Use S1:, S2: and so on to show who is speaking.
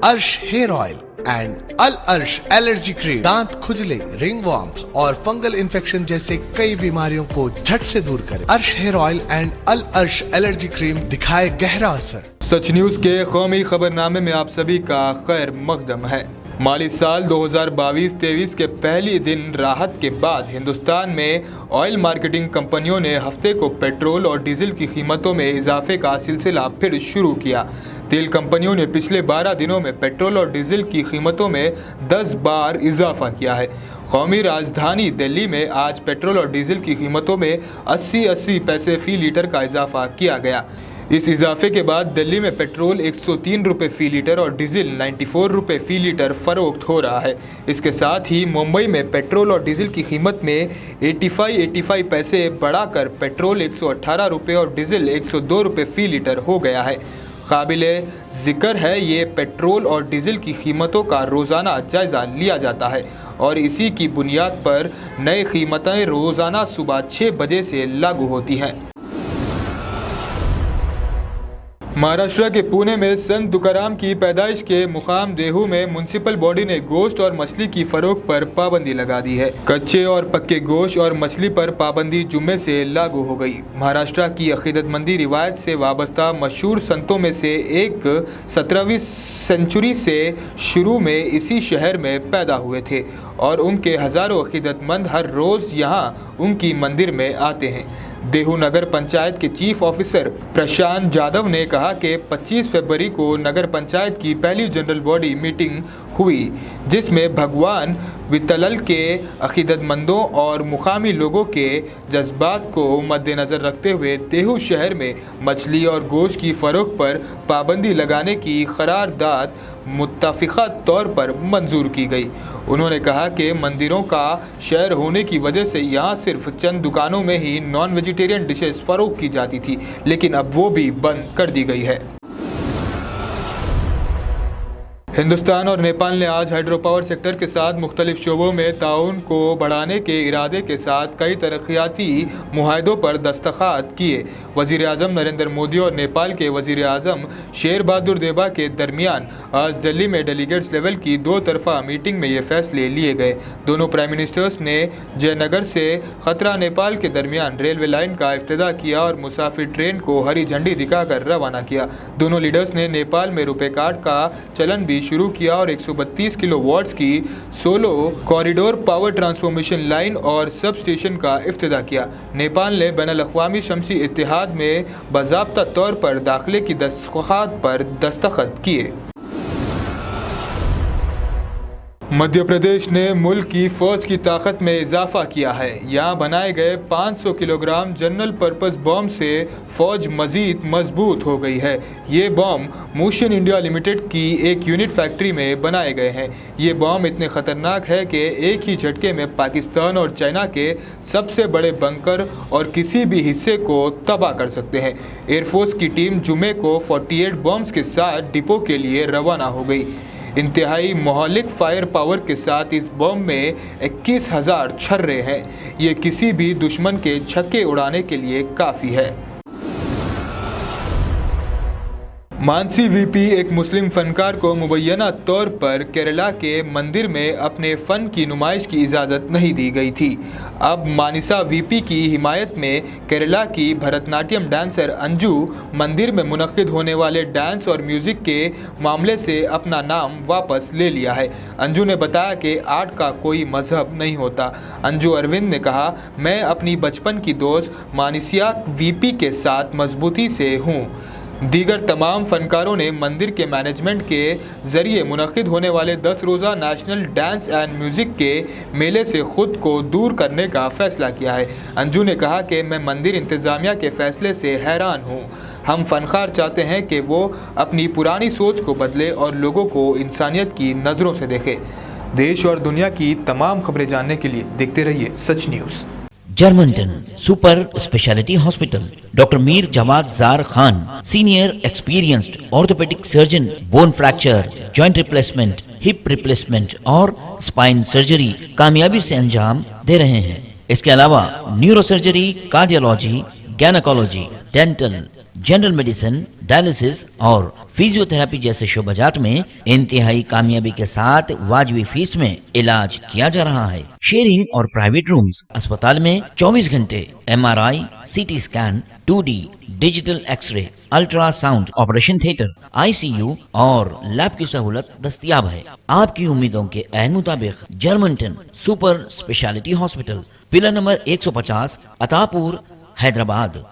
S1: अर्श hair oil and अल अर्श allergy cream दांत खुजले, रिंग वॉर्म्स और फंगल इन्फेक्शन जैसे कई बीमारियों को झट से दूर करे। अर्श हेयर ऑयल एंड अल अर्श एलर्जी क्रीम दिखाए गहरा असर।
S2: सच न्यूज के कौमी खबरनामे में आप सभी का खैर मकदम है। माली साल 2022-23 के पहले दिन राहत के बाद हिंदुस्तान में ऑयल मार्केटिंग कंपनियों ने हफ्ते को पेट्रोल और डीजल की कीमतों में इजाफे का सिलसिला फिर शुरू किया। तेल कंपनियों ने पिछले 12 दिनों में पेट्रोल और डीजल की कीमतों में 10 बार इजाफा किया है। कौमी राजधानी दिल्ली में आज पेट्रोल और डीजल की कीमतों में 80 पैसे फी लीटर का इजाफा किया गया। इस इजाफे के बाद दिल्ली में पेट्रोल 103 रुपये फ़ी लीटर और डीजल 94 रुपये फ़ी लीटर फ़रोख्त हो रहा है। इसके साथ ही मुंबई में पेट्रोल और डीजल की कीमत में 85 पैसे बढ़ाकर पेट्रोल 118 रुपये और डीजल 102 रुपये फ़ी लीटर हो गया है। काबिले ज़िक्र है ये पेट्रोल और डीजल की कीमतों का रोज़ाना जायज़ा लिया जाता है और इसी की बुनियाद पर नई कीमतें रोज़ाना सुबह 6 बजे से लागू होती हैं। महाराष्ट्र के पुणे में संत तुकाराम की पैदाइश के मुकाम देहू में म्युनिसिपल बॉडी ने गोश्त और मछली की फरोख्त पर पाबंदी लगा दी है। कच्चे और पक्के गोश्त और मछली पर पाबंदी जुम्मे से लागू हो गई। महाराष्ट्र की अकीदतमंदी रिवायत से वाबस्ता मशहूर संतों में से एक 17वीं सेंचुरी से शुरू में इसी शहर में पैदा हुए थे और उनके हज़ारों अकीदतमंद हर रोज़ यहाँ उनकी मंदिर में आते हैं। देहू नगर पंचायत के चीफ ऑफिसर प्रशांत जाधव ने कहा कि 25 फरवरी को नगर पंचायत की पहली जनरल बॉडी मीटिंग हुई जिसमें भगवान वित्तल के अकीदतमंदों और मुकामी लोगों के जज्बात को मद्देनज़र रखते हुए देहू शहर में मछली और गोश्त की फ़रोख्त पर पाबंदी लगाने की करारदाद मुत्तफ़िक़ा तौर पर मंजूर की गई। उन्होंने कहा कि मंदिरों का शहर होने की वजह से यहाँ सिर्फ चंद दुकानों में ही नॉन वेजिटेरियन डिशेस फ़रोख्त की जाती थी, लेकिन अब वो भी बंद कर दी गई है। हिंदुस्तान और नेपाल ने आज हाइड्रो पावर सेक्टर के साथ मुख्तलिफ शोबों में ताउन को बढ़ाने के इरादे के साथ कई तरक्याती मुआहदों पर दस्तखत किए। वज़ीर आज़म नरेंद्र मोदी और नेपाल के वज़ीर आज़म शेर बहादुर देबा के दरमियान आज दिल्ली में डेलीगेट्स लेवल की 2 तरफ़ा मीटिंग में ये फैसले लिए गए। दोनों प्राइम मिनिस्टर्स ने जयनगर से खतरा नेपाल के दरमियान रेलवे लाइन का इफ्तिताह किया और मुसाफिर ट्रेन को हरी झंडी दिखाकर रवाना किया। दोनों लीडर्स ने नेपाल में रुपए कार्ड का चलन भी शुरू किया और 132 किलोवाट्स की 16 कॉरिडोर पावर ट्रांसफॉर्मेशन लाइन और सब स्टेशन का इफ्तिताह किया। नेपाल ने बैनुल-अक़वामी शमसी इत्तेहाद में बाज़ाब्ता तौर पर दाखिले की दस्तखत पर दस्तखत किए। मध्य प्रदेश ने मुल्क की फ़ौज की ताकत में इजाफा किया है। यहाँ बनाए गए 500 किलोग्राम जनरल पर्पस बॉम्ब से फ़ौज मज़ीद मजबूत हो गई है। ये बॉम्ब मोशन इंडिया लिमिटेड की एक यूनिट फैक्ट्री में बनाए गए हैं। ये बॉम्ब इतने ख़तरनाक है कि एक ही झटके में पाकिस्तान और चाइना के सबसे बड़े बंकर और किसी भी हिस्से को तबाह कर सकते हैं। एयरफोर्स की टीम जुमे को 48 बॉम्ब्स के साथ डिपो के लिए रवाना हो गई। इंतहाई मोहलिक फायर पावर के साथ इस बम में 21,000 छर्रे हैं। ये किसी भी दुश्मन के छक्के उड़ाने के लिए काफ़ी है। मानसी वीपी एक मुस्लिम फनकार को मुबैना तौर पर केरला के मंदिर में अपने फ़न की नुमाइश की इजाज़त नहीं दी गई थी। अब मानिसा वीपी की हिमायत में केरला की भरतनाट्यम डांसर अंजू मंदिर में मुनक्किद होने वाले डांस और म्यूज़िक के मामले से अपना नाम वापस ले लिया है। अंजू ने बताया कि आर्ट का कोई मजहब नहीं होता। अंजू अरविंद ने कहा, मैं अपनी बचपन की दोस्त मानिसिया वीपी के साथ मजबूती से हूँ। दीगर तमाम फनकारों ने मंदिर के मैनेजमेंट के ज़रिए मुनक्किद होने वाले 10 रोज़ा नेशनल डांस एंड म्यूज़िक के मेले से ख़ुद को दूर करने का फ़ैसला किया है। अंजू ने कहा कि मैं मंदिर इंतज़ामिया के फ़ैसले से हैरान हूँ। हम फ़नकार चाहते हैं कि वो अपनी पुरानी सोच को बदले और लोगों को इंसानियत की नज़रों से देखे। देश और दुनिया की तमाम खबरें जानने के लिए देखते रहिए सच न्यूज़।
S3: जर्मनटन super speciality hospital, doctor Mir Jawad जार Khan, senior experienced orthopedic surgeon, bone fracture, joint replacement, hip replacement और स्पाइन सर्जरी कामयाबी से अंजाम दे रहे हैं। इसके अलावा neuro surgery, cardiology, gynecology, dental, general medicine, dialysis और फिजियोथेरेपी जैसे शोबाजात में इंतहाई कामयाबी के साथ वाजबी फीस में इलाज किया जा रहा है। शेयरिंग और प्राइवेट रूम्स। अस्पताल में 24 घंटे MRI, CT scan, 2D digital x-ray, ultrasound, operation theatre, ICU और लैब की सहूलत दस्तयाब है। आपकी उम्मीदों के ऐन मुताबिक जर्मनटन super speciality hospital, pillar number 150, Attapur, Hyderabad.